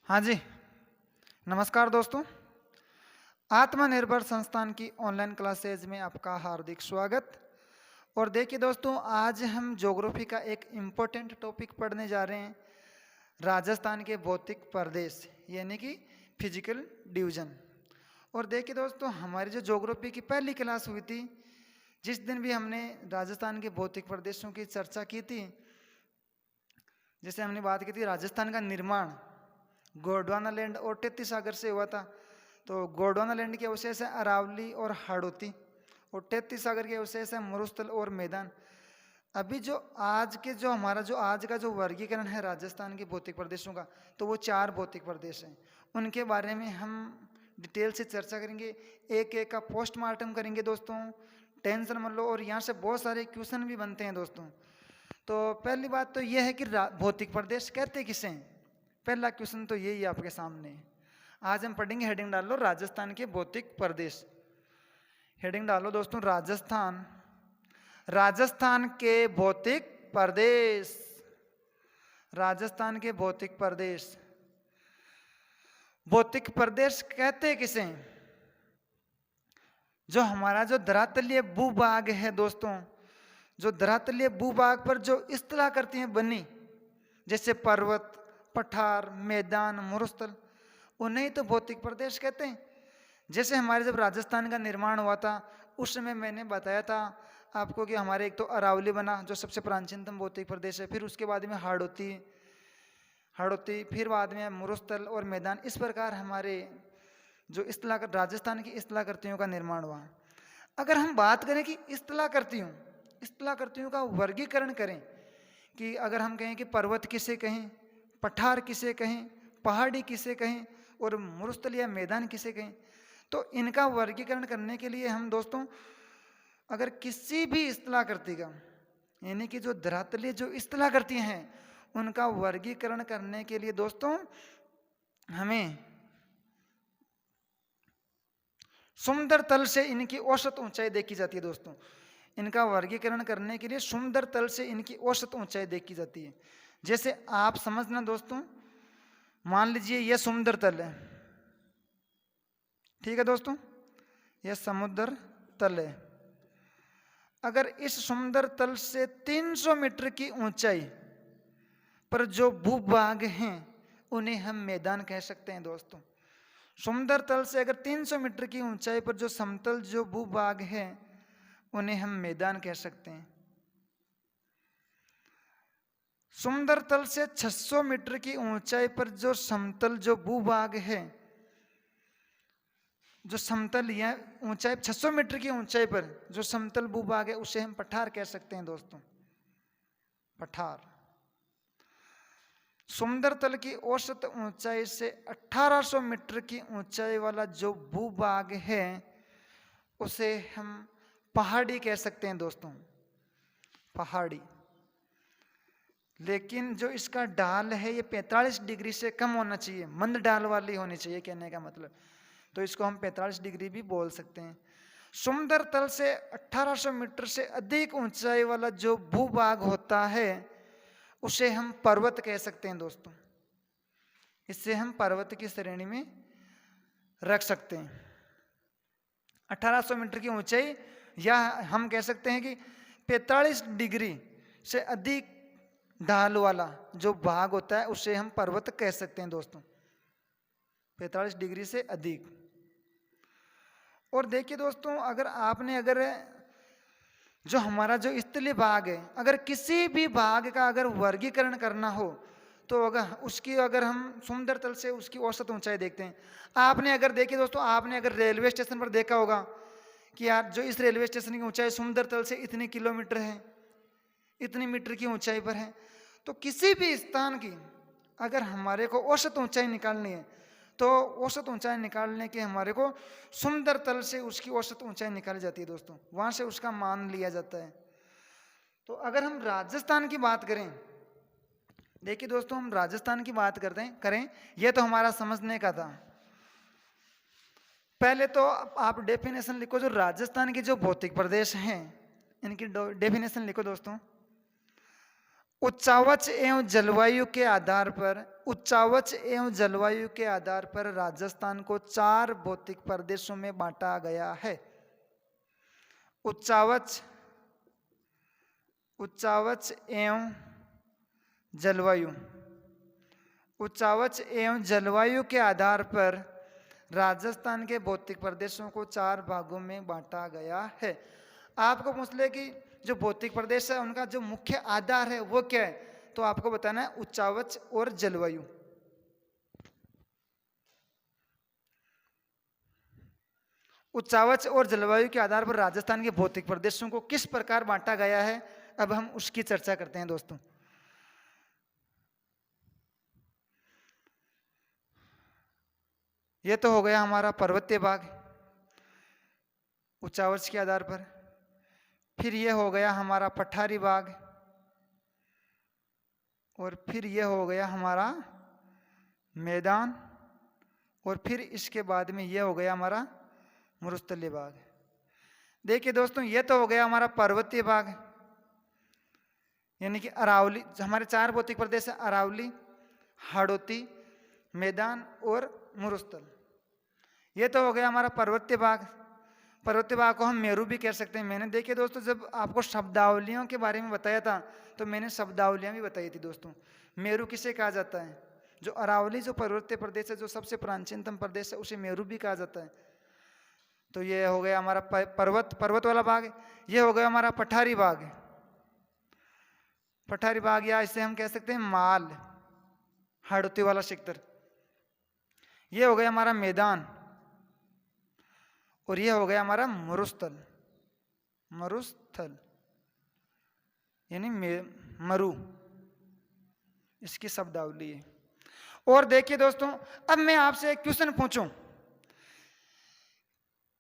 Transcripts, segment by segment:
हाँ जी, नमस्कार दोस्तों। आत्मनिर्भर संस्थान की ऑनलाइन क्लासेज में आपका हार्दिक स्वागत। और देखिए दोस्तों, आज हम ज्योग्राफी का एक इम्पोर्टेंट टॉपिक पढ़ने जा रहे हैं, राजस्थान के भौतिक प्रदेश यानी कि फिजिकल डिवीजन। और देखिए दोस्तों, हमारी जो ज्योग्राफी की पहली क्लास हुई थी, जिस दिन भी हमने राजस्थान के भौतिक प्रदेशों की चर्चा की थी, जैसे हमने बात की थी राजस्थान का निर्माण गोंडवाना लैंड और 33 सागर से हुआ था। तो गोंडवाना लैंड के अवशेष है अरावली और हाड़ौती, और 33 सागर के अवशेष है मरुस्थल और मैदान। अभी जो आज के जो हमारा जो आज का जो वर्गीकरण है राजस्थान के भौतिक प्रदेशों का, तो वो 4 भौतिक प्रदेश हैं। उनके बारे में हम डिटेल से चर्चा करेंगे, एक एक का पोस्टमार्टम करेंगे दोस्तों। टेंशन मत लो, और यहाँ से बहुत सारे क्वेश्चन भी बनते हैं दोस्तों। तो पहली बात तो यह है कि भौतिक प्रदेश कहते किसे हैं। पहला क्वेश्चन तो यही आपके सामने है। आज हम पढ़ेंगे, हेडिंग डाल लो राजस्थान के भौतिक प्रदेश। हेडिंग डालो दोस्तों, राजस्थान, राजस्थान के भौतिक प्रदेश, राजस्थान के भौतिक प्रदेश। भौतिक प्रदेश कहते किसे हैं? जो हमारा जो धरातलीय भूभाग है दोस्तों, जो धरातलीय भूभाग पर जो स्थलाकृतियां बनी, जैसे पर्वत, पठार, मैदान, मरुस्थल, उन्हें ही तो भौतिक प्रदेश कहते हैं। जैसे हमारे जब राजस्थान का निर्माण हुआ था, उस समय मैंने बताया था आपको कि हमारे एक तो अरावली बना, जो सबसे प्राचीनतम भौतिक प्रदेश है, फिर उसके बाद में हाड़ौती, फिर बाद में मरुस्थल और मैदान। इस प्रकार हमारे जो राजस्थान की स्थलाकृतियों का निर्माण हुआ। अगर हम बात करें कि स्थलाकृतियों का वर्गीकरण करें, कि अगर हम कहें कि पर्वत किसे कहें, पठार किसे कहें, पहाड़ी किसे कहें, और मरुस्थल या मैदान किसे कहें, तो इनका वर्गीकरण करने के लिए हम दोस्तों, अगर किसी भी स्थलाकृति का यानी कि जो धरातलीय जो स्थलाकृतियां हैं, उनका वर्गीकरण करने के लिए दोस्तों हमें समुद्र तल से इनकी औसत ऊंचाई देखी जाती है दोस्तों। इनका वर्गीकरण करने के लिए समुद्र तल से इनकी औसत ऊंचाई देखी जाती है। जैसे आप समझना दोस्तों, मान लीजिए यह समुद्र तल है, ठीक है दोस्तों, यह समुद्र तल है। अगर इस समुद्र तल से 300 मीटर की ऊंचाई पर जो भूभाग हैं, उन्हें हम मैदान कह सकते हैं दोस्तों। समुद्र तल से अगर 300 मीटर की ऊंचाई पर जो समतल जो भूभाग है, उन्हें हम मैदान कह सकते हैं। समुद्र तल से 600 मीटर की ऊंचाई पर जो समतल जो भूभाग है, जो समतल या ऊंचाई 600 मीटर की ऊंचाई पर जो समतल भूभाग है, उसे हम पठार कह सकते हैं दोस्तों। पठार। समुद्र तल की औसत ऊंचाई से 1800 मीटर की ऊंचाई वाला जो भूभाग है, उसे हम पहाड़ी कह सकते हैं दोस्तों, पहाड़ी। लेकिन जो इसका ढाल है, ये 45 डिग्री से कम होना चाहिए, मंद ढाल वाली होनी चाहिए कहने का मतलब। तो इसको हम 45 डिग्री भी बोल सकते हैं। समुद्र तल से 1800 मीटर से अधिक ऊंचाई वाला जो भूभाग होता है, उसे हम पर्वत कह सकते हैं दोस्तों। इससे हम पर्वत की श्रेणी में रख सकते हैं। 1800 मीटर की ऊंचाई, या हम कह सकते हैं कि 45 डिग्री से अधिक ढाल वाला जो भाग होता है, उसे हम पर्वत कह सकते हैं दोस्तों, 45 डिग्री से अधिक। और देखिए दोस्तों, अगर जो हमारा जो स्थलीय भाग है, अगर किसी भी भाग का अगर वर्गीकरण करना हो, तो अगर हम समुद्र तल से उसकी औसत ऊंचाई देखते हैं। आपने अगर देखिए दोस्तों, आपने अगर रेलवे स्टेशन पर देखा होगा कि यार जो इस रेलवे स्टेशन की ऊंचाई समुद्र तल से इतने किलोमीटर है, इतनी मीटर की ऊंचाई पर है, तो किसी भी स्थान की अगर हमारे को औसत ऊंचाई निकालनी है, तो औसत ऊंचाई निकालने के हमारे को समुद्र तल से उसकी औसत ऊंचाई निकाली जाती है दोस्तों, वहां से उसका मान लिया जाता है। तो अगर हम राजस्थान की बात करें, देखिए दोस्तों, हम राजस्थान की बात करें, यह तो हमारा समझने का था। पहले तो आप डेफिनेशन लिखो, जो राजस्थान के जो भौतिक प्रदेश हैं, इनकी डेफिनेशन लिखो दोस्तों। उच्चावच एवं जलवायु के आधार पर, उच्चावच एवं जलवायु के आधार पर राजस्थान को 4 भौतिक प्रदेशों में बांटा गया है। उच्चावच एवं जलवायु, उच्चावच एवं जलवायु के आधार पर राजस्थान के भौतिक प्रदेशों को 4 भागों में बांटा गया है। आपको पूछ ले कि जो भौतिक प्रदेश है उनका जो मुख्य आधार है वो क्या है, तो आपको बताना है उच्चावच और जलवायु। उच्चावच और जलवायु के आधार पर राजस्थान के भौतिक प्रदेशों को किस प्रकार बांटा गया है, अब हम उसकी चर्चा करते हैं दोस्तों। यह तो हो गया हमारा पर्वतीय भाग उच्चावच के आधार पर। फिर यह हो गया हमारा पठारी भाग, और फिर यह हो गया हमारा मैदान, और फिर इसके बाद में यह हो गया हमारा मरुस्थलीय भाग। देखिए दोस्तों, यह तो हो गया हमारा पर्वतीय भाग, यानी कि अरावली। हमारे 4 भौतिक प्रदेश है, अरावली, हाड़ौती, मैदान और मरुस्थल। ये तो हो गया हमारा पर्वतीय भाग। पर्वतीय भाग को हम मेरू भी कह सकते हैं। मैंने देखिए दोस्तों, जब आपको शब्दावलियों के बारे में बताया था तो मैंने शब्दावलियां भी बताई थी दोस्तों। मेरू किसे कहा जाता है? जो अरावली जो पर्वतीय प्रदेश है, जो सबसे प्राचीनतम प्रदेश है, उसे मेरू भी कहा जाता है। तो ये हो गया हमारा पर्वत वाला भाग। ये हो गया हमारा पठारी भाग, पठारी भाग, या इसे हम कह सकते हैं माल, हाड़ौती वाला सेक्टर। ये हो गया हमारा मैदान, और ये हो गया हमारा मरुस्थल। मरुस्थल यानी मरु, इसकी शब्दावली है। और देखिए दोस्तों, अब मैं आपसे एक क्वेश्चन पूछूं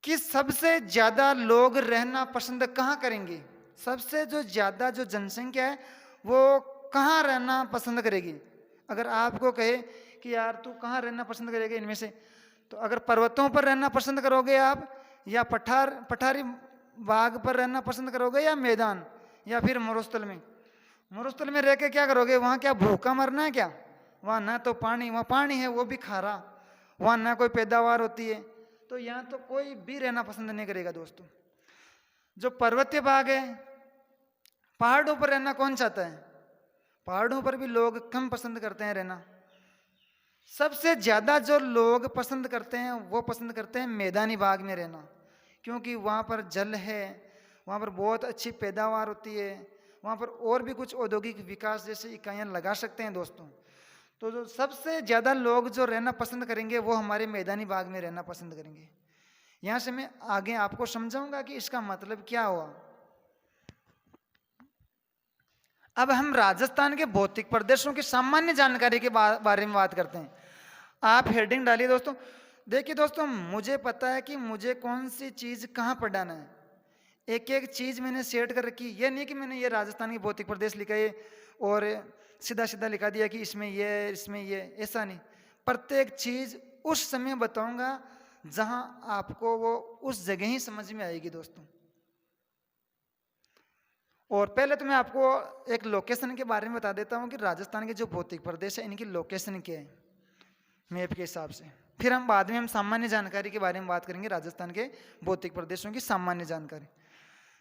कि सबसे ज्यादा लोग रहना पसंद कहां करेंगे? सबसे जो ज्यादा जो जनसंख्या है वो कहां रहना पसंद करेगी? अगर आपको कहे कि यार तू कहां रहना पसंद करेगा इनमें से, तो अगर पर्वतों पर रहना पसंद करोगे आप, या पठारी भाग पर रहना पसंद करोगे, या मैदान, या फिर मरुस्थल में? मरुस्थल में रह के क्या करोगे? वहां क्या भूखा मरना है क्या? वहां ना तो पानी, वहां पानी है वो भी खारा, वहां ना कोई पैदावार होती है, तो यहाँ तो कोई भी रहना पसंद नहीं करेगा दोस्तों। जो पर्वतीय भाग है, पहाड़ों पर रहना कौन चाहता है? पहाड़ों पर भी लोग कम पसंद करते हैं रहना। सबसे ज्यादा जो लोग पसंद करते हैं वो पसंद करते हैं मैदानी भाग में रहना, क्योंकि वहाँ पर जल है, वहाँ पर बहुत अच्छी पैदावार होती है, वहाँ पर और भी कुछ औद्योगिक विकास जैसे इकाइयाँ लगा सकते हैं दोस्तों। तो जो सबसे ज़्यादा लोग जो रहना पसंद करेंगे वो हमारे मैदानी भाग में रहना पसंद करेंगे। यहाँ से मैं आगे आपको समझाऊंगा कि इसका मतलब क्या हुआ। अब हम राजस्थान के भौतिक प्रदेशों की सामान्य जानकारी के बारे में बात करते हैं। आप हेडिंग डालिए दोस्तों। देखिए दोस्तों, मुझे पता है कि मुझे कौन सी चीज़ कहाँ पर डालना है। एक एक चीज़ मैंने सेट कर रखी। ये नहीं कि मैंने ये राजस्थान के भौतिक प्रदेश लिखा है और सीधा सीधा लिखा दिया कि इसमें ये इसमें ये, ऐसा नहीं। प्रत्येक चीज़ उस समय बताऊंगा जहां आपको वो उस जगह ही समझ में आएगी दोस्तों। और पहले तो मैं आपको एक लोकेशन के बारे में बता देता हूं कि राजस्थान के जो भौतिक प्रदेश है इनकी लोकेशन क्या है मैप के हिसाब से। फिर हम बाद में हम सामान्य जानकारी के बारे में बात करेंगे, राजस्थान के भौतिक प्रदेशों की सामान्य जानकारी।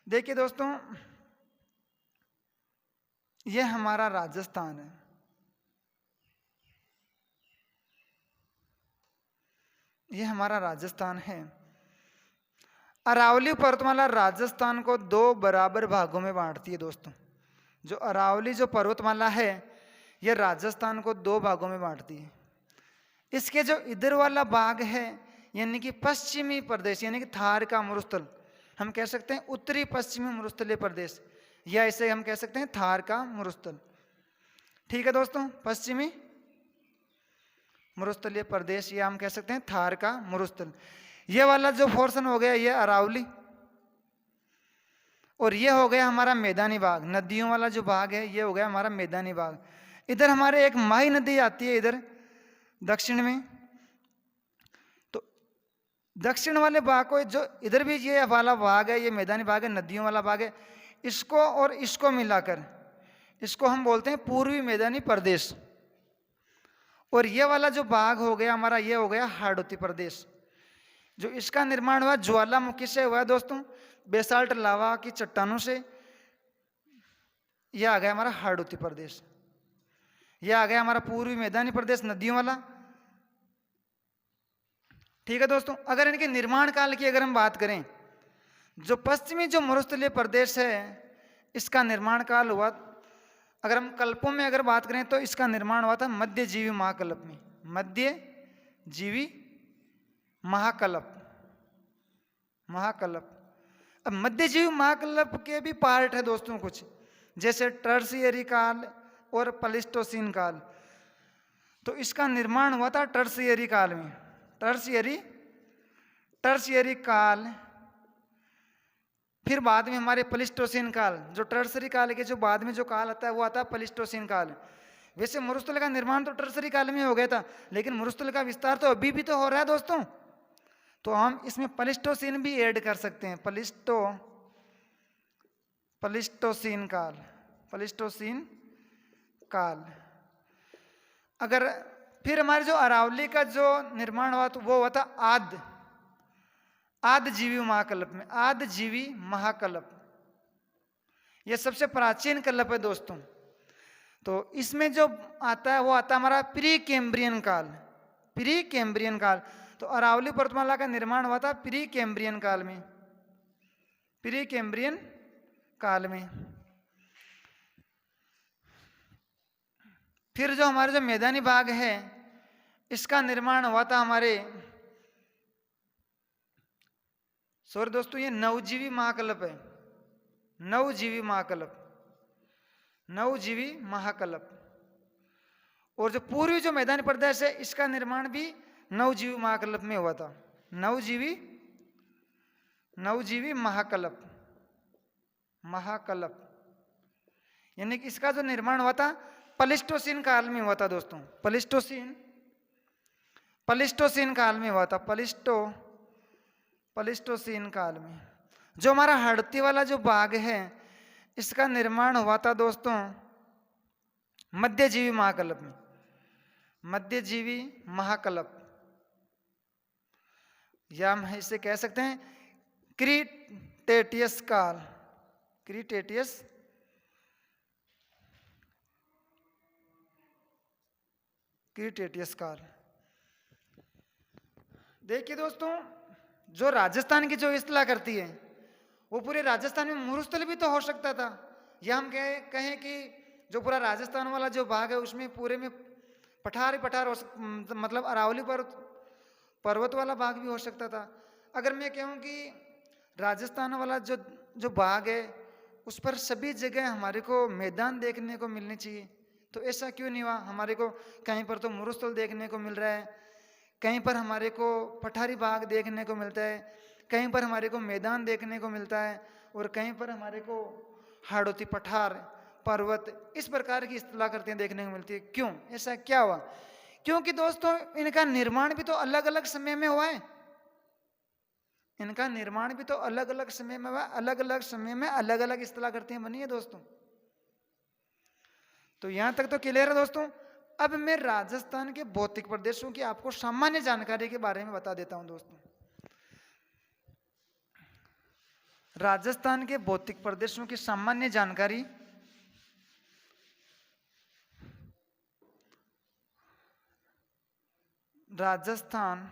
देखिए दोस्तों, यह हमारा राजस्थान है। यह हमारा राजस्थान है। अरावली पर्वतमाला राजस्थान को 2 बराबर भागों में बांटती है दोस्तों। जो अरावली जो पर्वतमाला है यह राजस्थान को 2 भागों में बांटती है। इसके जो इधर वाला भाग है यानी कि पश्चिमी प्रदेश, यानी कि थार का मरुस्थल, हम कह सकते हैं उत्तरी पश्चिमी मरुस्थलीय प्रदेश, या इसे हम कह सकते हैं थार का मरुस्थल। ठीक है दोस्तों, पश्चिमी मरुस्थलीय प्रदेश, या हम कह सकते हैं थार का मरुस्थल। ये वाला जो पोर्शन हो गया ये अरावली, और ये हो गया हमारा मैदानी भाग, नदियों वाला जो भाग है ये हो गया हमारा मैदानी भाग। इधर हमारे एक माही नदी आती है इधर दक्षिण में, तो दक्षिण वाले भाग को जो इधर भी ये वाला भाग है, ये मैदानी भाग है, नदियों वाला भाग है, इसको और इसको मिलाकर इसको हम बोलते हैं पूर्वी मैदानी प्रदेश। और ये वाला जो भाग हो गया हमारा, ये हो गया हाड़ौती प्रदेश। जो इसका निर्माण हुआ ज्वालामुखी से हुआ है दोस्तों, बेसाल्ट लावा की चट्टानों से। यह आ गया हमारा हाड़ौती प्रदेश। यह आ गया हमारा पूर्वी मैदानी प्रदेश, नदियों वाला। ठीक है दोस्तों, अगर इनके निर्माण काल की अगर हम बात करें, जो पश्चिमी जो मरुस्थलीय प्रदेश है, इसका निर्माण काल हुआ, अगर हम कल्पों में अगर बात करें तो इसका निर्माण हुआ था मध्यजीवी महाकल्प में। मध्यजीवी महाकल्प, महाकल्प। अब मध्यजीवी महाकल्प के भी पार्ट है दोस्तों कुछ, जैसे टर्शियरी काल और प्लेस्टोसीन काल। तो इसका निर्माण हुआ था टर्शियरी काल में, टर्शियरी काल। फिर बाद में हमारे प्लेस्टोसीन काल, जो टर्शियरी काल के जो बाद में जो काल आता है वो आता है प्लेस्टोसीन काल। वैसे मरुस्थल का निर्माण तो टर्शियरी काल में हो गया था, लेकिन मरुस्थल का विस्तार तो अभी भी तो हो रहा है दोस्तों। तो हम इसमें प्लेस्टोसीन भी ऐड कर सकते हैं, प्लेस्टोसीन काल, प्लेस्टोसीन काल। अगर फिर हमारे जो अरावली का जो निर्माण हुआ तो वो हुआ था आदजीवी महाकल्प में, आदजीवी महाकल्प। यह सबसे प्राचीन कल्प है दोस्तों। तो इसमें जो आता है वो आता है हमारा प्री कैम्ब्रियन काल, प्री कैम्ब्रियन काल। तो अरावली पर्वतमाला का निर्माण हुआ था प्री कैम्ब्रियन काल में, प्री कैम्ब्रियन काल में। फिर जो हमारे जो मैदानी भाग है, इसका निर्माण हुआ था हमारे, सॉरी दोस्तों, ये नवजीवी महाकल्प है, नवजीवी महाकल्प, नवजीवी महाकल्प। और जो पूर्वी जो मैदानी प्रदेश है, इसका निर्माण भी नवजीवी महाकल्प में हुआ था, नवजीवी महाकल्प, महाकल्प। यानी कि इसका जो निर्माण हुआ था प्लेस्टोसीन काल में हुआ था दोस्तों, प्लेस्टोसीन काल में हुआ था, प्लेस्टोसीन काल में। जो हमारा हाड़ौती वाला जो भाग है, इसका निर्माण हुआ था दोस्तों मध्यजीवी महाकल्प में, मध्यजीवी महाकल्प, या हम इसे कह सकते हैं क्रीटेटियस काल, क्रीटेटियस काल। देखिए दोस्तों, जो राजस्थान की जो इस्तेलाह करती है, वो पूरे राजस्थान में मरुस्थल भी तो हो सकता था, या हम कहें कि जो पूरा राजस्थान वाला जो भाग है उसमें पूरे में पठार ही पठार मतलब अरावली पर्वत वाला भाग भी हो सकता था। अगर मैं कहूँ कि राजस्थान वाला जो भाग है, उस पर सभी जगह हमारे को मैदान देखने को मिलने चाहिए, तो ऐसा क्यों नहीं हुआ? हमारे को कहीं पर तो मरुस्थल देखने को मिल रहा है, कहीं पर हमारे को पठारी भाग देखने को मिलता है, कहीं पर हमारे को मैदान देखने को मिलता है, और कहीं पर हमारे को हाड़ौती पठार पर्वत इस प्रकार की इस्तेलाह करते हैं देखने को मिलती है। क्यों? ऐसा क्या हुआ? क्योंकि दोस्तों इनका निर्माण भी तो अलग अलग समय में हुआ है, इनका निर्माण भी तो अलग अलग समय में हुआ, अलग अलग समय में अलग अलग इस्तेलाह करते हैं बनी है दोस्तों। तो यहां तक तो क्लियर है दोस्तों। अब मैं राजस्थान के भौतिक प्रदेशों की आपको सामान्य जानकारी के बारे में बता देता हूं दोस्तों। राजस्थान के भौतिक प्रदेशों की सामान्य जानकारी, राजस्थान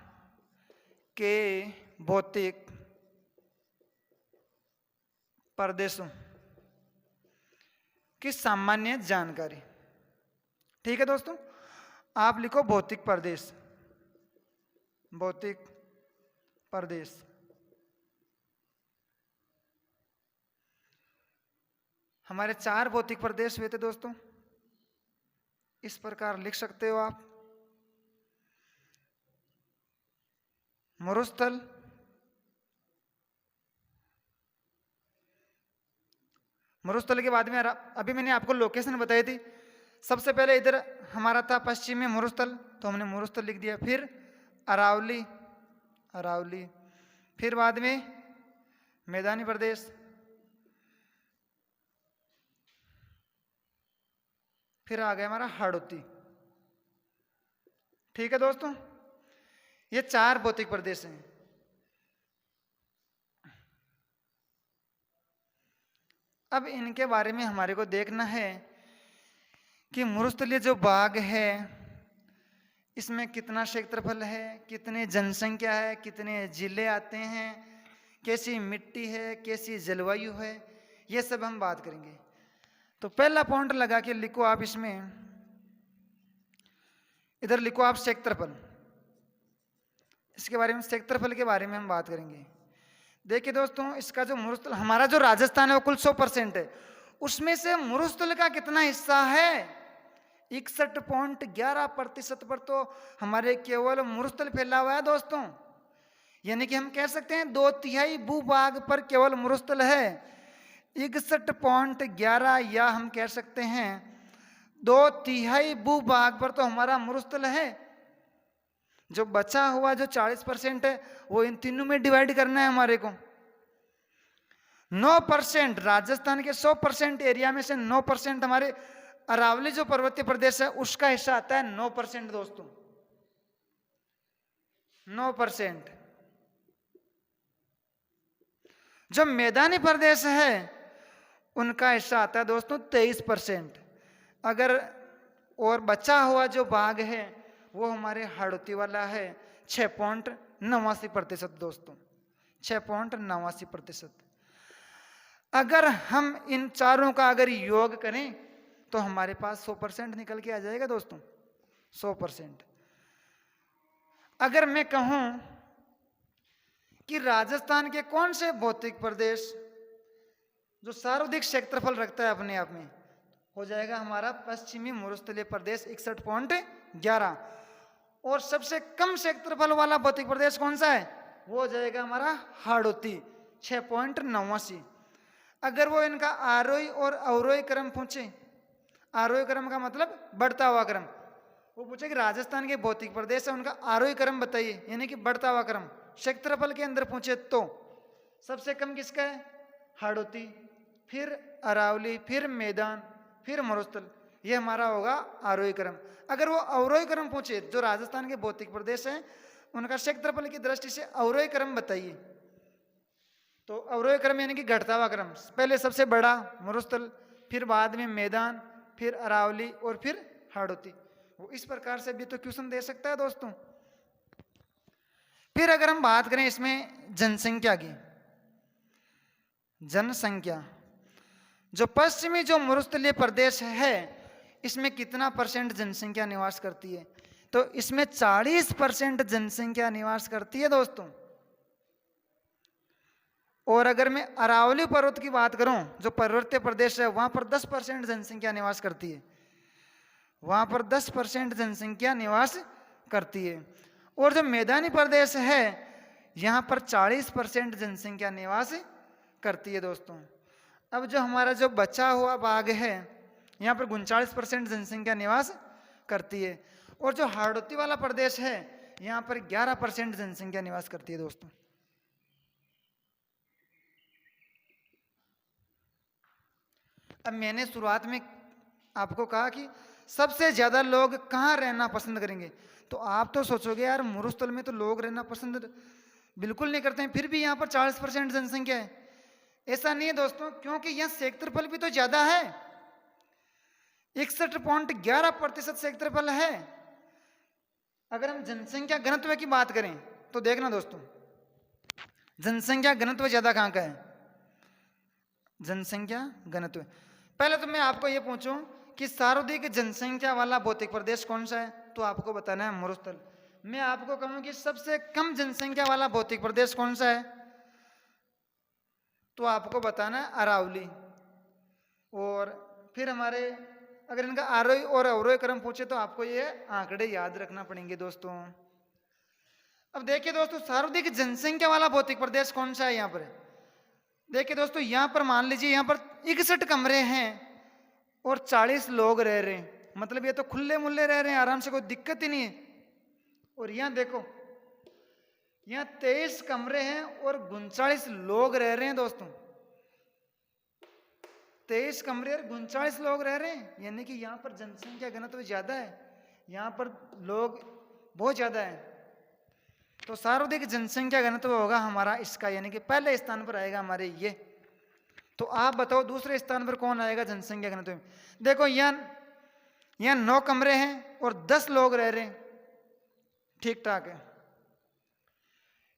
के भौतिक प्रदेशों की सामान्य जानकारी। ठीक है दोस्तों, आप लिखो भौतिक प्रदेश, भौतिक प्रदेश। हमारे 4 भौतिक प्रदेश हुए थे दोस्तों, इस प्रकार लिख सकते हो आप। मरुस्थल, मरुस्थल के बाद में अभी मैंने आपको लोकेशन बताई थी। सबसे पहले इधर हमारा था पश्चिम में मरुस्थल, तो हमने मरुस्थल लिख दिया। फिर अरावली, अरावली, फिर बाद में मैदानी प्रदेश, फिर आ गया हमारा हाड़ौती। ठीक है दोस्तों, ये 4 भौतिक प्रदेश हैं। अब इनके बारे में हमारे को देखना है कि मरुस्थलीय जो भाग है इसमें कितना क्षेत्रफल है, कितनी जनसंख्या है, कितने जिले आते हैं, कैसी मिट्टी है, कैसी जलवायु है, ये सब हम बात करेंगे। तो पहला पॉइंट लगा के लिखो आप, इसमें इधर लिखो आप क्षेत्रफल। इसके बारे में, क्षेत्रफल के बारे में हम बात करेंगे। देखिए दोस्तों, इसका जो मरुस्थल, हमारा जो राजस्थान है वो कुल 100% है, उसमें से मरुस्थल का कितना हिस्सा है, 61.11% पर तो हमारे केवल मरुस्थल फैला हुआ है दोस्तों। यानी कि हम कह सकते हैं 2/3 भूभाग पर केवल मरुस्थल है, 61.11, या हम कह सकते हैं 2/3 भूभाग पर तो हमारा मरुस्थल है। जो बचा हुआ जो 40% है वो इन तीनों में डिवाइड करना है हमारे को। 9%, राजस्थान के 100% एरिया में से 9% हमारे अरावली जो पर्वतीय प्रदेश है उसका हिस्सा आता है 9% दोस्तों, 9%। जो मैदानी प्रदेश है उनका हिस्सा आता है दोस्तों 23%। अगर और बचा हुआ जो भाग है वो हमारे हाड़ौती वाला है 6.89% दोस्तों, 6.89%। अगर हम इन चारों का अगर योग करें तो हमारे पास 100% निकल के आ जाएगा दोस्तों, 100%। अगर मैं कहूं कि राजस्थान के कौन से भौतिक प्रदेश जो सर्वाधिक क्षेत्रफल रखता है अपने आप में, हो जाएगा हमारा पश्चिमी मरुस्थलीय प्रदेश 61.11। और सबसे कम क्षेत्रफल वाला भौतिक प्रदेश कौन सा है, वो हो जाएगा हमारा हाड़ौती 6.89। अगर वो इनका आरोही और अवरोही क्रम पूछे, आरोही क्रम का मतलब बढ़ता हुआ क्रम, वो पूछे कि राजस्थान के भौतिक प्रदेश है उनका आरोही क्रम बताइए, यानी कि बढ़ता हुआ क्रम क्षेत्रफल के अंदर पूछे, तो सबसे कम किसका है, हाड़ौती, फिर अरावली, फिर मैदान, फिर मरुस्थल, ये हमारा होगा आरोही क्रम। अगर वो अवरोही क्रम पूछे, जो राजस्थान के भौतिक प्रदेश हैं उनका क्षेत्रफल की दृष्टि से अवरोही क्रम बताइए, तो अवरोही क्रम यानी कि घटता हुआ क्रम, पहले सबसे बड़ा मरुस्थल, फिर बाद में मैदान, फिर अरावली और फिर हाड़ौती। वो इस प्रकार से भी तो क्वेश्चन दे सकता है दोस्तों। फिर अगर हम बात करें इसमें जनसंख्या की, जनसंख्या जो पश्चिमी जो मरुस्थलीय प्रदेश है इसमें कितना % जनसंख्या निवास करती है, तो इसमें 40% जनसंख्या निवास करती है दोस्तों। और अगर मैं अरावली पर्वत की बात करूं जो पर्वतीय प्रदेश है वहां पर 10% जनसंख्या निवास करती है, वहां पर 10% जनसंख्या निवास करती है। और जो मैदानी प्रदेश है यहाँ पर 40% जनसंख्या निवास करती है दोस्तों। अब जो हमारा जो बचा हुआ भाग है यहाँ पर 39% जनसंख्या निवास करती है, और जो हाड़ौती वाला प्रदेश है यहाँ पर 11% जनसंख्या निवास करती है दोस्तों। अब मैंने शुरुआत में आपको कहा कि सबसे ज्यादा लोग कहाँ रहना पसंद करेंगे, तो आप तो सोचोगे यार मरुस्थल में तो लोग रहना पसंद बिल्कुल नहीं करते हैं, फिर भी यहाँ पर 40% जनसंख्या है। ऐसा नहीं है दोस्तों, क्योंकि यहाँ क्षेत्रफल भी तो ज्यादा है, 61.11% क्षेत्रफल है। अगर हम जनसंख्या घनत्व की बात करें तो देखना दोस्तों, जनसंख्या घनत्व ज्यादा कहाँ का है, जनसंख्या घनत्व। पहले तो मैं आपको ये पूछूं कि सर्वाधिक जनसंख्या वाला भौतिक प्रदेश कौन सा है, तो आपको बताना है मरुस्थल। मैं आपको कहूं कि सबसे कम जनसंख्या वाला भौतिक प्रदेश कौन सा है, तो आपको बताना है अरावली। और फिर हमारे अगर इनका आरोही और अवरोही क्रम पूछे तो आपको ये आंकड़े याद रखना पड़ेंगे दोस्तों। अब देखिए दोस्तों, सर्वाधिक जनसंख्या वाला भौतिक प्रदेश कौन सा है यहाँ पर, देखिए दोस्तों यहाँ पर मान लीजिए यहाँ पर 61 कमरे हैं और 40 लोग रह रहे हैं, मतलब ये तो खुले मुल्ले रह रहे हैं, आराम से, कोई दिक्कत ही नहीं है। और यहाँ देखो यहाँ 23 कमरे हैं और 39 लोग रह रहे हैं दोस्तों। 23 कमरे और 39 लोग रह रहे हैं, यानी कि यहाँ पर जनसंख्या घनत्व ज्यादा है, यहाँ पर लोग बहुत ज्यादा है। तो सर्वाधिक जनसंख्या घनत्व होगा हमारा इसका, यानी कि पहले स्थान पर आएगा हमारे ये। तो आप बताओ दूसरे स्थान पर कौन आएगा जनसंख्या घनत्व में? देखो यहाँ 9 कमरे हैं और 10 लोग रह रहे हैं, ठीक ठाक है।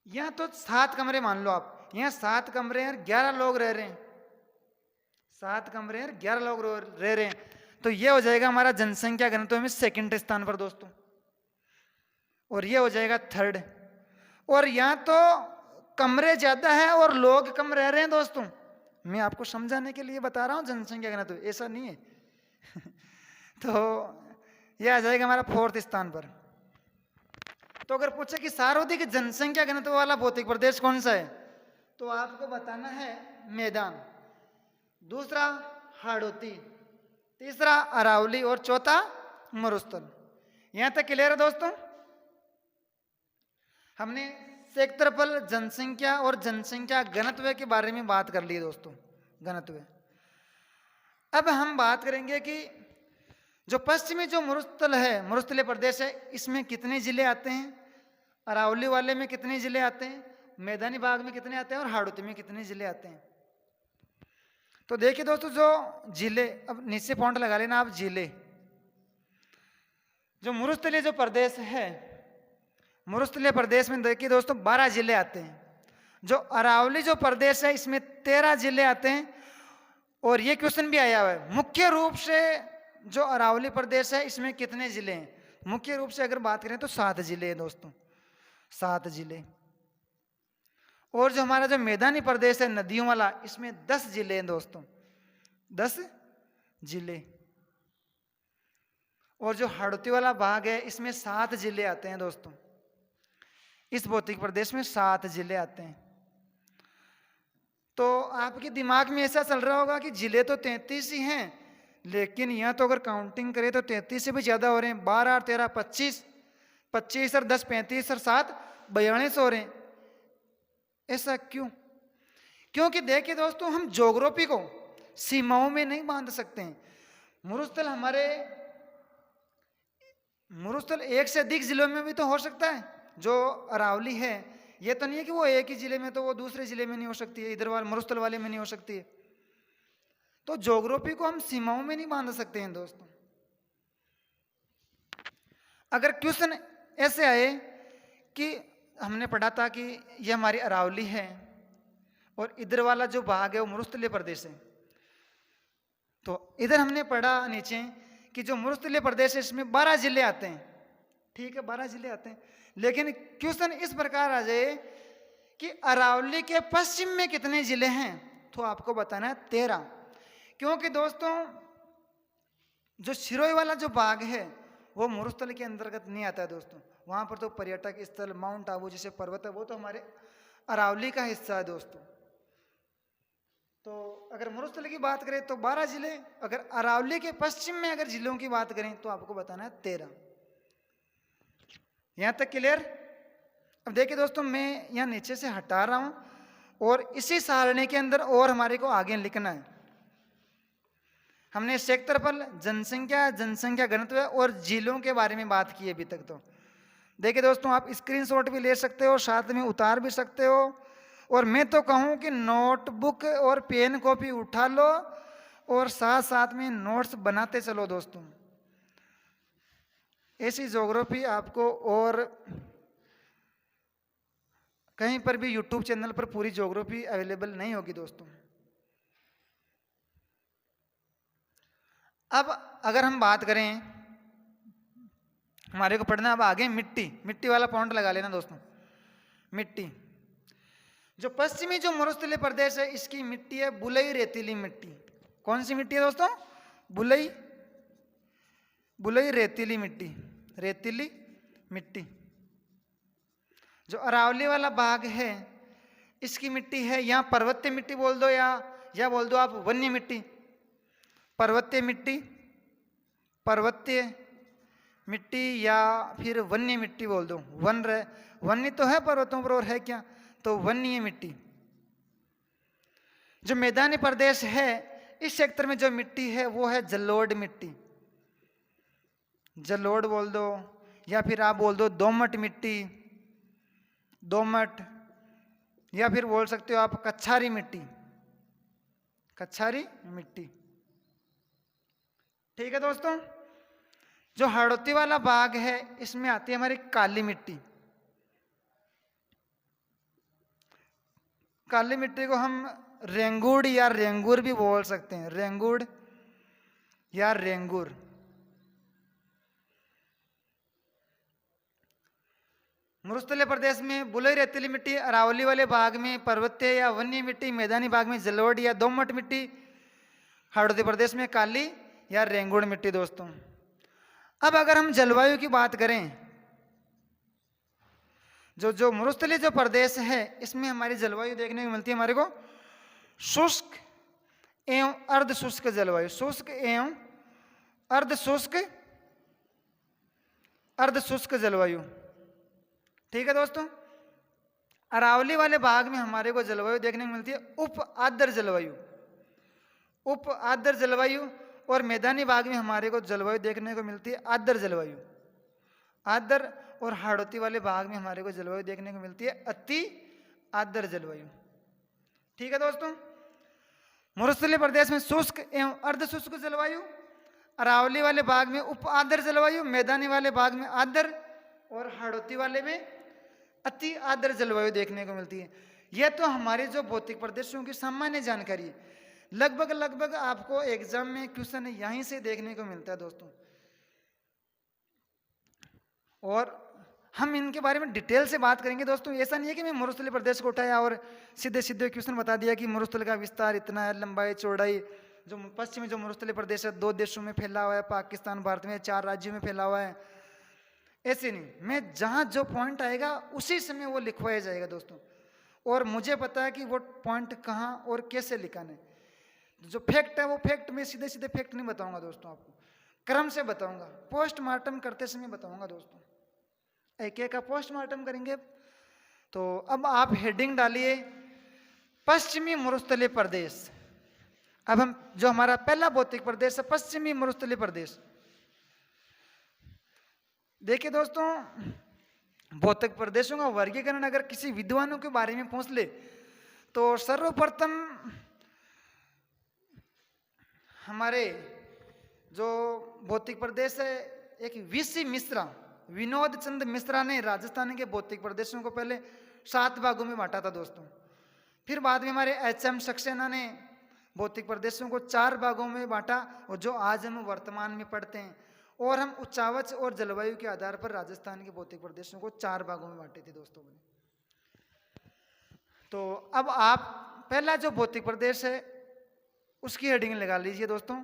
यहाँ तो 7 कमरे मान लो आप, यहाँ 7 कमरे हैं और 11 लोग रह रहे हैं, 7 कमरे हैं और 11 लोग रह रहे हैं। तो ये हो जाएगा हमारा जनसंख्या घनत्व में सेकंड स्थान पर दोस्तों, और ये हो जाएगा थर्ड। और यहाँ तो कमरे ज्यादा है और लोग कम रह रहे हैं दोस्तों, मैं आपको समझाने के लिए बता रहा हूँ जनसंख्या घनत्व, ऐसा नहीं है। तो यह आ जाएगा हमारा 4th स्थान पर। तो अगर पूछे कि सर्वाधिक जनसंख्या घनत्व वाला भौतिक प्रदेश कौन सा है, तो आपको बताना है मैदान, दूसरा हाड़ौती, तीसरा अरावली और चौथा मरुस्थल। यहां तक क्लियर है दोस्तों? हमने क्षेत्रफल, जनसंख्या और जनसंख्या घनत्व के बारे में बात कर ली दोस्तों, घनत्व। अब हम बात करेंगे कि जो पश्चिमी जो मरुस्थल है, मरुस्थलीय प्रदेश है, इसमें कितने जिले आते हैं, अरावली वाले में कितने जिले आते हैं, मैदानी भाग में कितने आते हैं और हाड़ौती में कितने जिले आते हैं। तो देखिए दोस्तों, जो जिले, अब नीचे पॉइंट लगा लेना आप, जिले जो मरुस्थलीय जो प्रदेश है, मरुस्थलीय प्रदेश में देखिए दोस्तों 12 जिले आते हैं। जो अरावली जो प्रदेश है इसमें 13 जिले आते हैं। और ये क्वेश्चन भी आया हुआ है, मुख्य रूप से जो अरावली प्रदेश है इसमें कितने जिले हैं? मुख्य रूप से अगर बात करें तो 7 जिले हैं दोस्तों, 7 जिले। और जो हमारा जो मैदानी प्रदेश है नदियों वाला, इसमें 10 जिले हैं दोस्तों, 10 जिले। और जो हाड़ौती वाला भाग है इसमें 7 जिले आते हैं दोस्तों, इस भौतिक प्रदेश में 7 जिले आते हैं। तो आपके दिमाग में ऐसा चल रहा होगा कि जिले तो 33 ही हैं, लेकिन यहाँ तो अगर काउंटिंग करें तो 33 से भी ज्यादा हो रहे हैं। 12 और 13 25, 25 और 10 35 और 7 42 हो रहे हैं। ऐसा क्यों? क्योंकि देखिए दोस्तों, हम ज्योग्राफी को सीमाओं में नहीं बांध सकते हैं। मरुस्थल एक से अधिक जिलों में भी तो हो सकता है। जो अरावली है ये तो नहीं है कि वो एक ही जिले में, तो वो दूसरे जिले में नहीं हो सकती है, इधर वाले मरुस्थल वाले में नहीं हो सकती है। तो ज्योग्राफी को हम सीमाओं में नहीं बांध सकते हैं दोस्तों। अगर क्वेश्चन ऐसे आए कि हमने पढ़ा था कि ये हमारी अरावली है और इधर वाला जो भाग है वो मरुस्थलीय प्रदेश है, तो इधर हमने पढ़ा नीचे कि जो मरुस्थलीय प्रदेश है इसमें 12 जिले आते हैं। ठीक है, 12 जिले आते हैं, लेकिन क्वेश्चन इस प्रकार आ जाए कि अरावली के पश्चिम में कितने जिले हैं, तो आपको बताना है 13। क्योंकि दोस्तों जो सिरोही वाला जो भाग है वो मरुस्थल के अंतर्गत नहीं आता है दोस्तों। वहां पर तो पर्यटक स्थल माउंट आबू जैसे पर्वत है वो तो हमारे अरावली का हिस्सा है दोस्तों। तो अगर मरुस्थल की बात करें तो 12 जिले, अगर अरावली के पश्चिम में अगर जिलों की बात करें तो आपको बताना है 13। यहां तक क्लियर? अब देखिए दोस्तों, मैं यहां नीचे से हटा रहा हूं और इसी सारणी के अंदर और हमारे को आगे लिखना है। हमने क्षेत्रफल, जनसंख्या, जनसंख्या घनत्व और जिलों के बारे में बात की अभी तक। तो देखिए दोस्तों, आप स्क्रीनशॉट भी ले सकते हो, साथ में उतार भी सकते हो, और मैं तो कहूं कि नोटबुक और पेन कॉपी उठा लो और साथ साथ में नोट्स बनाते चलो दोस्तों। ऐसी ज्योग्राफी आपको और कहीं पर भी यूट्यूब चैनल पर पूरी ज्योग्राफी अवेलेबल नहीं होगी दोस्तों। अब अगर हम बात करें, हमारे को पढ़ना अब आगे मिट्टी वाला पॉइंट लगा लेना दोस्तों। मिट्टी, जो पश्चिमी जो मरुस्थलीय प्रदेश है इसकी मिट्टी है बुलई रेतीली मिट्टी। कौन सी मिट्टी है दोस्तों? बुलई रेतीली मिट्टी। जो अरावली वाला भाग है इसकी मिट्टी है, यहाँ पर्वतीय मिट्टी बोल दो या बोल दो आप वन्य मिट्टी। पर्वतीय मिट्टी या फिर वन्य मिट्टी बोल दो। वन्य तो है पर्वतों पर, और है क्या, तो वन्य मिट्टी। जो मैदानी प्रदेश है इस क्षेत्र में जो मिट्टी है वो है जलोढ़ मिट्टी, जलोढ़ बोल दो, या फिर आप बोल दो दोमट मिट्टी, दोमट, या फिर बोल सकते हो आप कछारी मिट्टी, कछारी मिट्टी। ठीक है दोस्तों, जो हाड़ौती वाला भाग है इसमें आती है हमारी काली मिट्टी। काली मिट्टी को हम रेंगुड़ या रेंगुर भी बोल सकते हैं, रेंगुड़ या रेंगुर। मरुस्थलीय प्रदेश में बलुई रेतीली मिट्टी, अरावली वाले भाग में पर्वतीय या वन्य मिट्टी, मैदानी भाग में जलोढ़ या दोमट मिट्टी, हाड़ौती प्रदेश में काली या रेंगुड़ मिट्टी। दोस्तों अब अगर हम जलवायु की बात करें, जो मरुस्थलीय जो प्रदेश है इसमें हमारी जलवायु देखने को मिलती है हमारे को शुष्क एवं अर्ध शुष्क जलवायु, शुष्क एवं अर्ध शुष्क जलवायु। ठीक है दोस्तों, अरावली वाले भाग में हमारे को जलवायु देखने को मिलती है उप आर्द्र जलवायु, उप आर्द्र जलवायु, और मैदानी भाग में हमारे को जलवायु देखने को मिलती है आर्द्र जलवायु, आर्द्र, और हाड़ौती वाले भाग में हमारे को जलवायु देखने को मिलती है अति आर्द्र जलवायु। ठीक है दोस्तों, मरुस्थलीय प्रदेश में शुष्क एवं अर्ध शुष्क जलवायु, अरावली वाले भाग में उप आर्द्र जलवायु, मैदानी वाले भाग में आर्द्र, और हाड़ौती वाले में अति आर्द्र जलवायु देखने को मिलती है। यह तो हमारे जो भौतिक प्रदेशों की सामान्य जानकारी है, लगभग आपको एग्जाम में क्वेश्चन यहीं से देखने को मिलता है दोस्तों। और हम इनके बारे में डिटेल से बात करेंगे दोस्तों। ऐसा नहीं है कि मैं मरुस्थलीय प्रदेश को उठाया और सीधे क्वेश्चन बता दिया कि मरुस्थल का विस्तार इतना है, लंबाई चौड़ाई। जो पश्चिमी जो मरुस्थलीय प्रदेश है 2 देशों में फैला हुआ है, पाकिस्तान भारत में 4 राज्यों में फैला हुआ है, ऐसे नहीं। मैं जहाँ जो पॉइंट आएगा उसी समय वो लिखवाया जाएगा दोस्तों, और मुझे पता है कि वो पॉइंट कहाँ और कैसे लिखाना है। जो फैक्ट है वो फैक्ट, मैं सीधे फैक्ट नहीं बताऊंगा दोस्तों, आपको क्रम से बताऊंगा, पोस्टमार्टम करते समय बताऊंगा दोस्तों, एक एक का पोस्टमार्टम करेंगे। तो अब आप हेडिंग डालिए पश्चिमी मरुस्थलीय प्रदेश। अब हम जो हमारा पहला भौतिक प्रदेश है पश्चिमी मरुस्थलीय प्रदेश, देखिए दोस्तों, भौतिक प्रदेशों का वर्गीकरण अगर किसी विद्वानों के बारे में पूछ ले तो सर्वप्रथम हमारे जो भौतिक प्रदेश है, एक वीसी मिश्रा, विनोद चंद मिश्रा ने राजस्थान के भौतिक प्रदेशों को पहले 7 भागों में बांटा था दोस्तों। फिर बाद में हमारे एच.एम. सक्सेना ने भौतिक प्रदेशों को 4 भागों में बांटा, और जो आज हम वर्तमान में पढ़ते हैं। और हम उच्चावच और जलवायु के आधार पर राजस्थान के भौतिक प्रदेशों को 4 भागों में बांटे थे दोस्तों। तो अब आप पहला जो भौतिक प्रदेश है उसकी हेडिंग लगा लीजिए दोस्तों,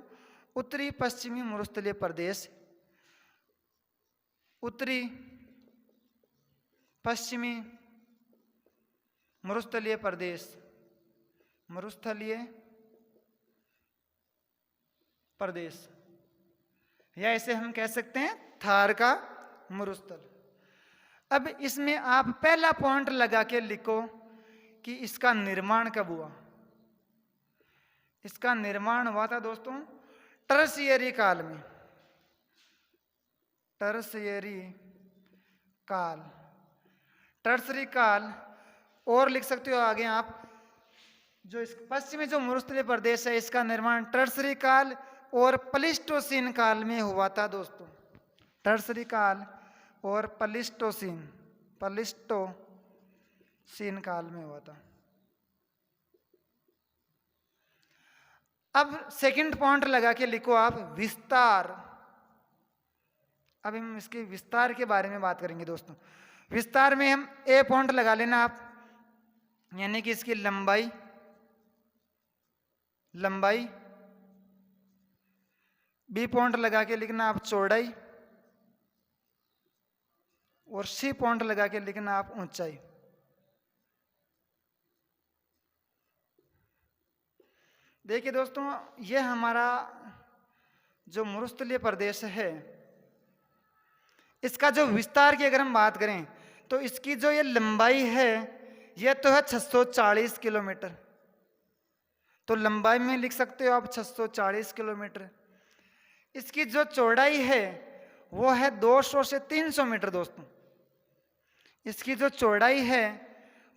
उत्तरी पश्चिमी मरुस्थलीय प्रदेश, उत्तरी पश्चिमी मरुस्थलीय प्रदेश, मरुस्थलीय प्रदेश, या इसे हम कह सकते हैं थार का मरुस्थल। अब इसमें आप पहला पॉइंट लगा के लिखो कि इसका निर्माण कब हुआ। इसका निर्माण हुआ था दोस्तों टर्शियरी काल में, टर्शियरी काल, टर्शियरी काल। और लिख सकते हो आगे आप, जो इस पश्चिमी जो मरुस्थलीय प्रदेश है इसका निर्माण टर्शियरी काल और प्लीस्टोसीन काल में हुआ था दोस्तों, टर्शियरी काल और प्लीस्टोसीन काल में हुआ था। अब सेकंड पॉइंट लगा के लिखो आप विस्तार। अब हम इसके विस्तार के बारे में बात करेंगे दोस्तों। विस्तार में हम ए पॉइंट लगा लेना आप, यानी कि इसकी लंबाई, बी पॉइंट लगा के लिखना आप चौड़ाई, और सी पॉइंट लगा के लिखना आप ऊंचाई। देखिए दोस्तों, यह हमारा जो मरुस्थलीय प्रदेश है इसका जो विस्तार की अगर हम बात करें तो इसकी जो ये लंबाई है यह तो है 640 किलोमीटर, तो लंबाई में लिख सकते हो आप 640 किलोमीटर। इसकी जो चौड़ाई है वो है 200 से 300 मीटर दोस्तों। इसकी जो चौड़ाई है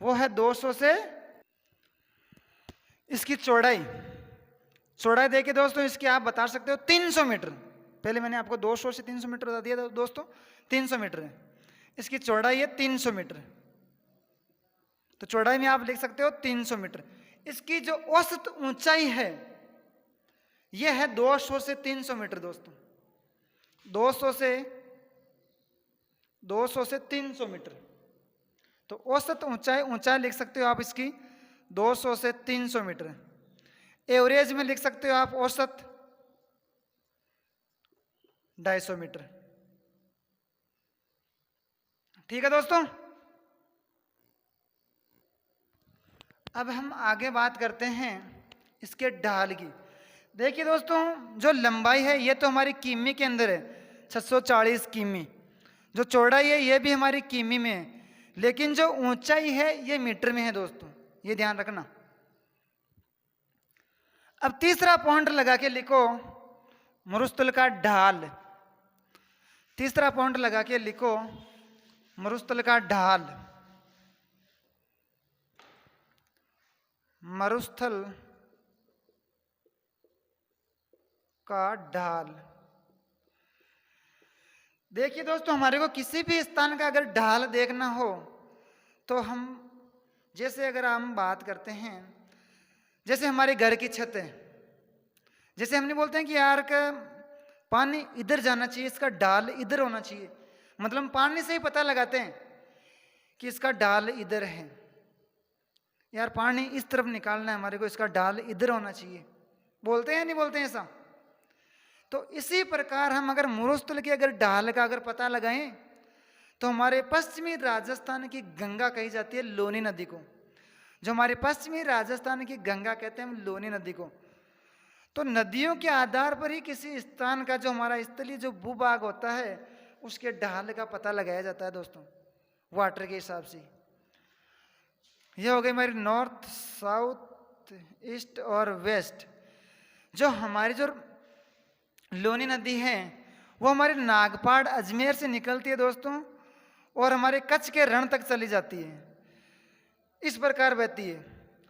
वो है 200 से, इसकी चौड़ाई देखिए दोस्तों, इसकी आप बता सकते हो 300 मीटर। पहले मैंने आपको 200 से 300 मीटर बता दिया था दोस्तों, 300 मीटर है। इसकी चौड़ाई है 300 मीटर, तो चौड़ाई में आप लिख सकते हो 300 मीटर। इसकी जो औसत ऊंचाई है यह है 200 से 300 मीटर दोस्तों। 200 से 300 मीटर, तो औसत ऊंचाई लिख सकते हो आप इसकी 200 से 300 मीटर। एवरेज में लिख सकते हो आप औसत 250 मीटर। ठीक है दोस्तों, अब हम आगे बात करते हैं इसके ढाल की। देखिए दोस्तों, जो लंबाई है ये तो हमारी किमी के अंदर है, 640 किमी। जो चौड़ाई है ये भी हमारी किमी में है, लेकिन जो ऊंचाई है ये मीटर में है दोस्तों, ये ध्यान रखना। अब तीसरा पॉइंट लगा के लिखो मरुस्थल का ढाल। तीसरा पॉइंट लगा के लिखो मरुस्थल का ढाल। मरुस्थल का ढाल। देखिए दोस्तों, हमारे को किसी भी स्थान का अगर ढाल देखना हो तो हम, जैसे अगर हम बात करते हैं, जैसे हमारे घर की छत है, जैसे हमने बोलते हैं कि यार का पानी इधर जाना चाहिए, इसका ढाल इधर होना चाहिए, मतलब हम पानी से ही पता लगाते हैं कि इसका ढाल इधर है। यार पानी इस तरफ निकालना है हमारे को, इसका ढाल इधर होना चाहिए, बोलते हैं नहीं बोलते हैं ऐसा? तो इसी प्रकार हम अगर मरुस्थल के अगर ढाल का अगर पता लगाएं तो हमारे पश्चिमी राजस्थान की गंगा कही जाती है लोनी नदी को। जो हमारे पश्चिमी राजस्थान की गंगा कहते हैं हम लोनी नदी को। तो नदियों के आधार पर ही किसी स्थान का जो हमारा स्थलीय जो भूभाग होता है उसके ढाल का पता लगाया जाता है दोस्तों, वाटर के हिसाब से। यह हो गई हमारी नॉर्थ, साउथ, ईस्ट और वेस्ट। जो हमारी जो लोनी नदी है वो हमारे नागपाड़ अजमेर से निकलती है दोस्तों और हमारे कच्छ के रण तक चली जाती है, इस प्रकार बहती है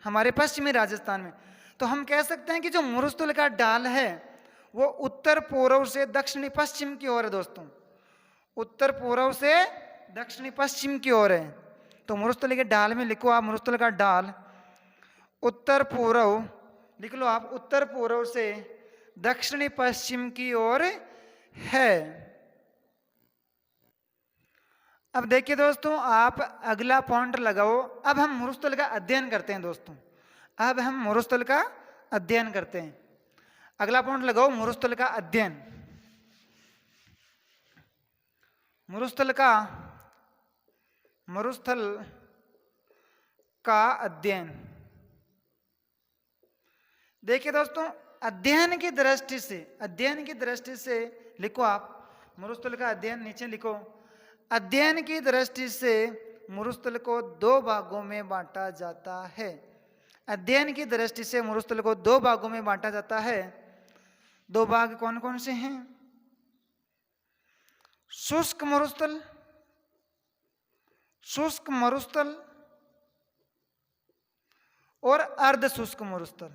हमारे पश्चिमी राजस्थान में। तो हम कह सकते हैं कि जो मरुस्थल का ढाल है वो उत्तर पूर्व से दक्षिणी पश्चिम की ओर है दोस्तों, उत्तर पूर्व से दक्षिणी पश्चिम की ओर है। तो मरुस्थल के ढाल में लिखो आप, मरुस्थल का ढाल उत्तर पूर्व, लिख लो आप, उत्तर पूर्व से दक्षिणी पश्चिम की ओर है। अब देखिए दोस्तों, आप अगला पॉइंट लगाओ। अब हम मरुस्थल का अध्ययन करते हैं दोस्तों, अब हम मरुस्थल का अध्ययन करते हैं। अगला पॉइंट लगाओ मरुस्थल का अध्ययन। मरुस्थल का अध्ययन। देखिए दोस्तों, अध्ययन की दृष्टि से लिखो आप मरुस्थल का अध्ययन, नीचे लिखो अध्ययन की दृष्टि से मरुस्थल को दो भागों में बांटा जाता है। अध्ययन की दृष्टि से मरुस्थल को दो भागों में बांटा जाता है। दो भाग कौन कौन से हैं? शुष्क मरुस्थल और अर्ध शुष्क मरुस्थल।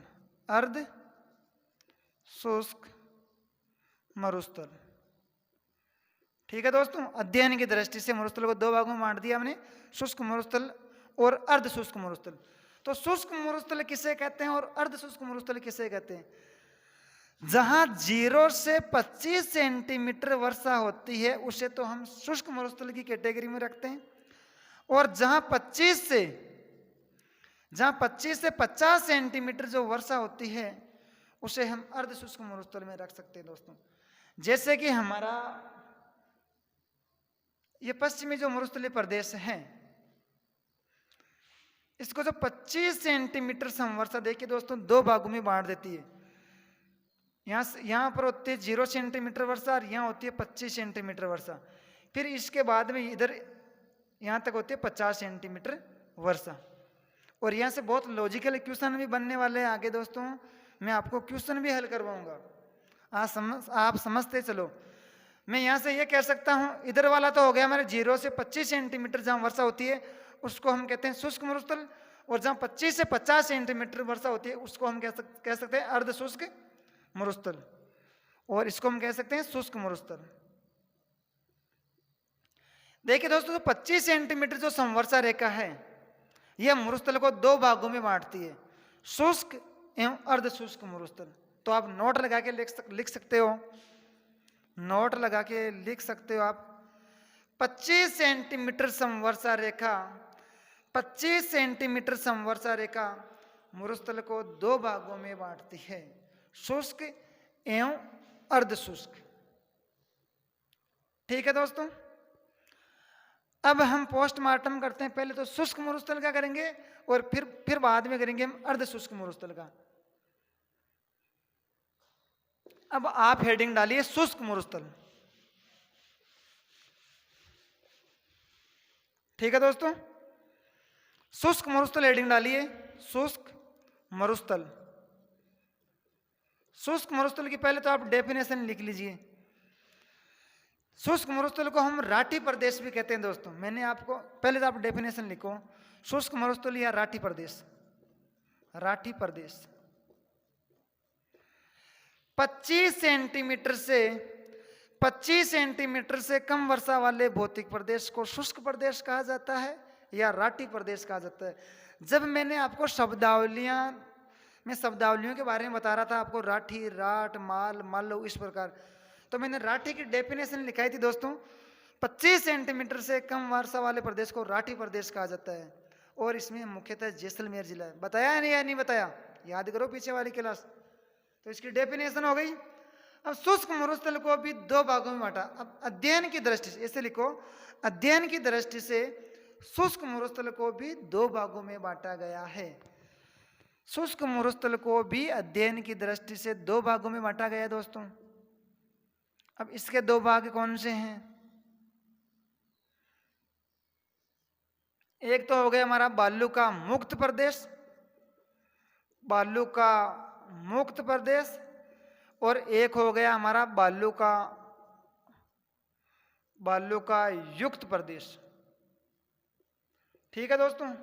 ठीक है दोस्तों, अध्ययन की दृष्टि से मरुस्थल को दो भागों में बांट दिया हमने, शुष्क मरुस्थल और अर्ध शुष्क मरुस्थल। तो शुष्क मरुस्थल किसे कहते हैं और अर्ध शुष्क मरुस्थल किसे कहते हैं? जहां 0 से 25 सेंटीमीटर वर्षा होती है उसे तो हम शुष्क मरुस्थल की कैटेगरी में रखते हैं, और जहां 25 से 50 सेंटीमीटर जो वर्षा होती है उसे हम अर्ध शुष्क मरुस्थल में रख सकते हैं दोस्तों। जैसे कि हमारा ये पश्चिमी जो मरुस्थलीय प्रदेश है, इसको जो 25 सेंटीमीटर समवर्षा देखिए दोस्तों दो भागों में बांट देती है। यहाँ पर होती है 0 सेंटीमीटर वर्षा और यहाँ होती है 25 सेंटीमीटर वर्षा। फिर इसके बाद में इधर यहाँ तक होती है 50 सेंटीमीटर वर्षा। और यहाँ से बहुत लॉजिकल क्वेश्चन भी बनने वाले हैं आगे दोस्तों, मैं आपको क्वेश्चन भी हल करवाऊंगा, आप समझते चलो। मैं यहाँ से ये कह सकता हूँ, इधर वाला तो हो गया हमारे 0 से 25 सेंटीमीटर जहाँ वर्षा होती है उसको हम कहते हैं शुष्क मरुस्थल, और जहाँ 25 से 50 सेंटीमीटर वर्षा होती है उसको हम कह सकते हैं अर्ध शुष्क मरुस्थल, और इसको हम कह सकते हैं शुष्क मरुस्थल। देखिए दोस्तों, 25 सेंटीमीटर जो समवर्षा रेखा है यह मरुस्थल को 2 भागों में बांटती है, शुष्क एवं अर्ध शुष्क मरुस्थल। तो आप नोट लगा के लिख सकते हो, नोट लगा के लिख सकते हो आप, 25 सेंटीमीटर समवर्षा रेखा, 25 सेंटीमीटर समवर्षा रेखा मरुस्थल को 2 भागों में बांटती है, शुष्क एवं अर्ध शुष्क। ठीक है दोस्तों, अब हम पोस्टमार्टम करते हैं। पहले तो शुष्क मरुस्थल का करेंगे और फिर बाद में करेंगे हम अर्ध शुष्क मरुस्थल का। अब आप हेडिंग डालिए शुष्क मरुस्थल। ठीक है दोस्तों, शुष्क मरुस्थल हेडिंग डालिए, शुष्क मरुस्थल। शुष्क मरुस्थल की पहले तो आप डेफिनेशन लिख लीजिए। शुष्क मरुस्थल को हम राठी प्रदेश भी कहते हैं दोस्तों। मैंने आपको पहले तो आप डेफिनेशन लिखो, शुष्क मरुस्थल या राठी प्रदेश। राठी प्रदेश 25 सेंटीमीटर से कम वर्षा वाले भौतिक प्रदेश को शुष्क प्रदेश कहा जाता है या राठी प्रदेश कहा जाता है। जब मैंने आपको शब्दावलियों के बारे में बता रहा था आपको, राठी, राठ, माल, मालव, इस प्रकार, तो मैंने राठी की डेफिनेशन लिखाई थी दोस्तों। 25 सेंटीमीटर से कम वर्षा वाले प्रदेश को राठी प्रदेश कहा जाता है, और इसमें मुख्यतः जैसलमेर जिला है। बताया नहीं या नहीं बताया? याद करो पीछे वाली क्लास। तो इसकी डेफिनेशन हो गई। अब शुष्क मरुस्थल को भी 2 भागों में बांटा। अब अध्ययन की दृष्टि से ऐसे लिखो, अध्ययन की दृष्टि से शुष्क मरुस्थल को भी 2 भागों में बांटा गया है। शुष्क मरुस्थल को भी अध्ययन की दृष्टि से 2 भागों में बांटा गया है दोस्तों। अब इसके 2 भाग कौन से हैं? एक तो हो गया हमारा बालू का मुक्त प्रदेश, बालू का मुक्त प्रदेश, और एक हो गया हमारा बालू का युक्त प्रदेश। ठीक है दोस्तों,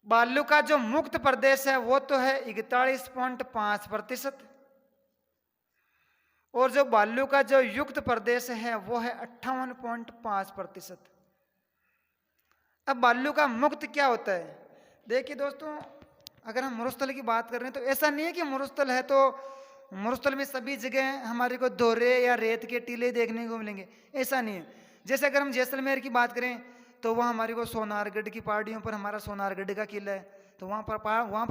बालू का जो मुक्त प्रदेश है वो तो है 41.5%, और जो बालू का जो युक्त प्रदेश है वो है 58.5%। अब बालू का मुक्त क्या होता है? देखिए दोस्तों, अगर हम मरुस्थल की बात कर रहे हैं तो ऐसा नहीं है कि मरुस्थल है तो मरुस्थल में सभी जगह हमारे को दोहरे या रेत के टीले देखने को मिलेंगे, ऐसा नहीं है। जैसे अगर हम जैसलमेर की बात करें तो वहाँ हमारे को सोनारगढ़ की पहाड़ियों पर हमारा सोनारगढ़ का किला है, तो वहाँ पर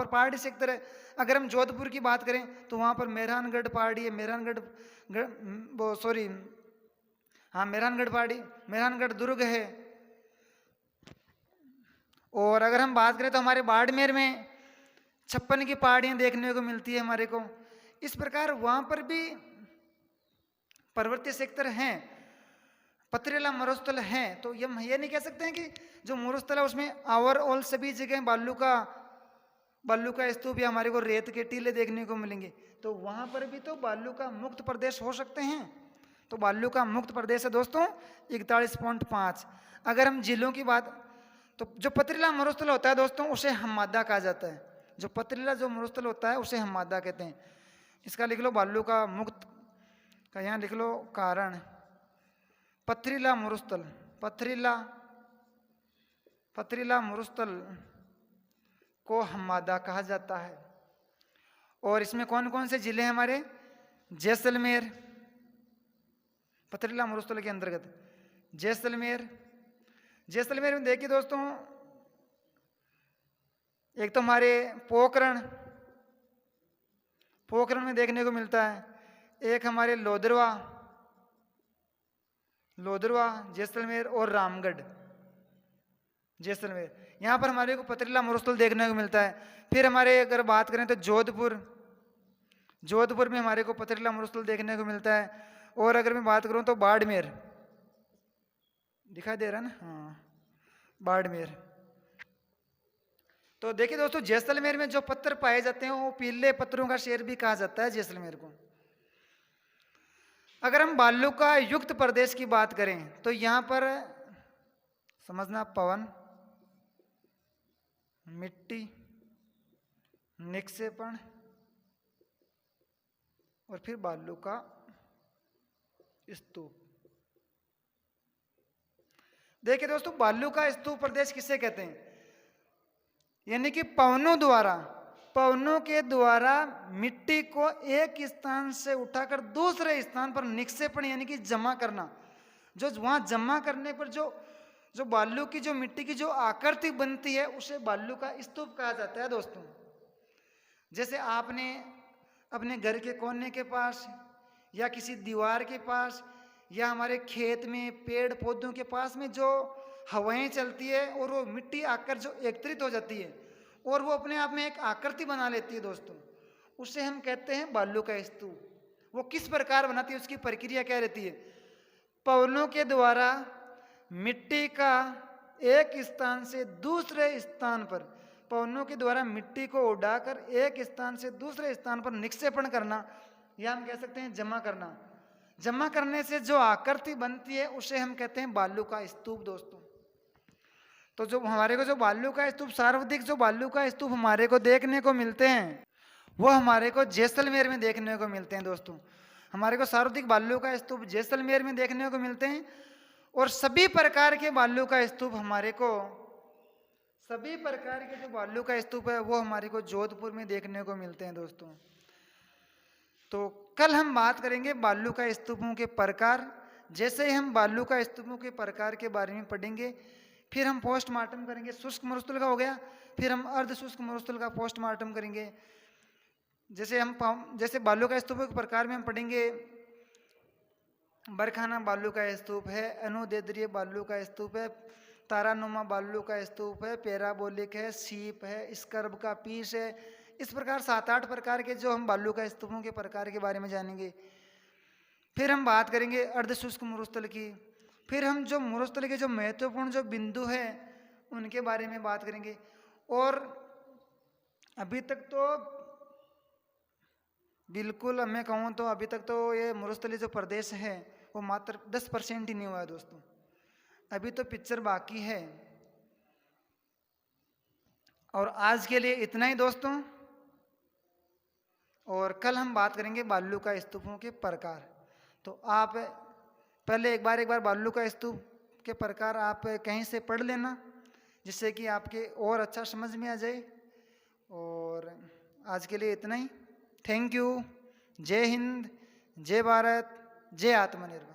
पहाड़ी सेक्टर है। अगर हम जोधपुर की बात करें तो वहाँ पर मेहरानगढ़ पहाड़ी है, मेहरानगढ़ पहाड़ी, मेहरानगढ़ दुर्ग है। और अगर हम बात करें तो हमारे बाड़मेर में 56 की पहाड़ियाँ देखने को मिलती है हमारे को। इस प्रकार वहाँ पर भी पर्वतीय सेक्टर हैं, पथरीला मरुस्थल हैं। तो हम ये नहीं कह सकते हैं कि जो मरुस्थल है उसमें ओवरऑल सभी जगह बालू का स्तूप या हमारे को रेत के टीले देखने को मिलेंगे। तो वहाँ पर भी तो बालू का मुक्त प्रदेश हो सकते हैं। तो बालू का मुक्त प्रदेश है दोस्तों 41.5। अगर हम जिलों की बात, तो जो पथरीला मरुस्थल होता है दोस्तों उसे हम्मादा कहा जाता है। जो पथरीला जो मरुस्थल होता है उसे हम्मादा कहते हैं। इसका लिख लो, बालू का मुक्त का यहाँ लिख लो कारण, पथरीला मरुस्थल, पथरीला मरुस्थल को हम्मादा कहा जाता है। और इसमें कौन कौन से जिले हैं हमारे? जैसलमेर, पथरीला मरुस्थल के अंतर्गत जैसलमेर में देखिए दोस्तों, एक तो हमारे पोखरण में देखने को मिलता है, एक हमारे लोदरवा जैसलमेर, और रामगढ़ जैसलमेर, यहाँ पर हमारे को पथरीला मरुस्थल देखने को मिलता है। फिर हमारे अगर बात करें तो जोधपुर में हमारे को पथरीला मरुस्थल देखने को मिलता है। और अगर मैं बात करूँ तो बाड़मेर, दिखाई दे रहा है ना? हाँ, बाड़मेर, तो देखिए दोस्तों, जैसलमेर में जो पत्थर पाए जाते हैं वो पीले पत्थरों का शहर भी कहा जाता है जैसलमेर को। अगर हम बालू का युक्त प्रदेश की बात करें तो यहाँ पर समझना, पवन, मिट्टी, निक्षेपण और फिर बालू का स्तूप। देखिए दोस्तों, बालू का स्तूप प्रदेश किसे कहते हैं? यानी कि पवनों के द्वारा मिट्टी को एक स्थान से उठाकर दूसरे स्थान पर निक्षेपण यानी कि जमा करना। जो वहां जमा करने पर जो बालू की, जो मिट्टी की जो आकृति बनती है उसे बालू का स्तूप कहा जाता है दोस्तों। जैसे आपने अपने घर के कोने के पास या किसी दीवार के पास या हमारे खेत में पेड़ पौधों के पास में जो हवाएं चलती है और वो मिट्टी आकर जो एकत्रित हो जाती है और वो अपने आप में एक आकृति बना लेती है दोस्तों, उसे हम कहते हैं बालू का स्तूप। वो किस प्रकार बनाती है, उसकी प्रक्रिया क्या रहती है? पवनों के द्वारा मिट्टी का एक स्थान से दूसरे स्थान पर, पवनों के द्वारा मिट्टी को उड़ाकर एक स्थान से दूसरे स्थान पर निक्षेपण करना, या हम कह सकते हैं जमा करना। जमा करने से जो आकृति बनती है उसे हम कहते हैं बालू का स्तूप दोस्तों। तो जो हमारे को जो बालू का स्तूप, सर्वाधिक जो बालू का स्तूप हमारे को देखने को मिलते हैं वो हमारे को जैसलमेर में देखने को मिलते हैं दोस्तों। हमारे को सर्वाधिक बालू का स्तूप जैसलमेर में देखने को मिलते हैं और सभी प्रकार के बालू का स्तूप हमारे को, सभी प्रकार के जो बालू का स्तूप है वो हमारे को जोधपुर में देखने को मिलते हैं दोस्तों। तो कल हम बात करेंगे बालू का स्तूपों के प्रकार। जैसे ही हम बालू का स्तूपों के प्रकार के बारे में पढ़ेंगे, फिर हम पोस्टमार्टम करेंगे। शुष्क मरुस्थल का हो गया, फिर हम अर्ध शुष्क मरुस्थल का पोस्टमार्टम करेंगे। जैसे बालू का स्तूपों के प्रकार में हम पढ़ेंगे, बरखाना बालू का स्तूप है, अनुदैर्ध्य बालू का स्तूप है, तारानुमा बालू का स्तूप है, पैराबोलिक है, सीप है, स्कर्ब का पीस है। इस प्रकार 7-8 प्रकार के जो हम बालू का स्तूपों के प्रकार के बारे में जानेंगे। फिर हम बात करेंगे अर्धशुष्क मरुस्थल की। फिर हम जो मरुस्थल के जो महत्वपूर्ण जो बिंदु है उनके बारे में बात करेंगे। और अभी तक तो बिल्कुल मैं कहूँ तो अभी तक तो ये मरुस्थलीय जो प्रदेश है वो मात्र 10% ही नहीं हुआ है दोस्तों। अभी तो पिक्चर बाकी है। और आज के लिए इतना ही दोस्तों, और कल हम बात करेंगे बालू का स्तूपों के प्रकार। तो आप पहले एक बार बालू का स्तूप के प्रकार आप कहीं से पढ़ लेना, जिससे कि आपके और अच्छा समझ में आ जाए। और आज के लिए इतना ही। Thank you. जय हिंद, जय भारत, जय आत्मनिर्भर।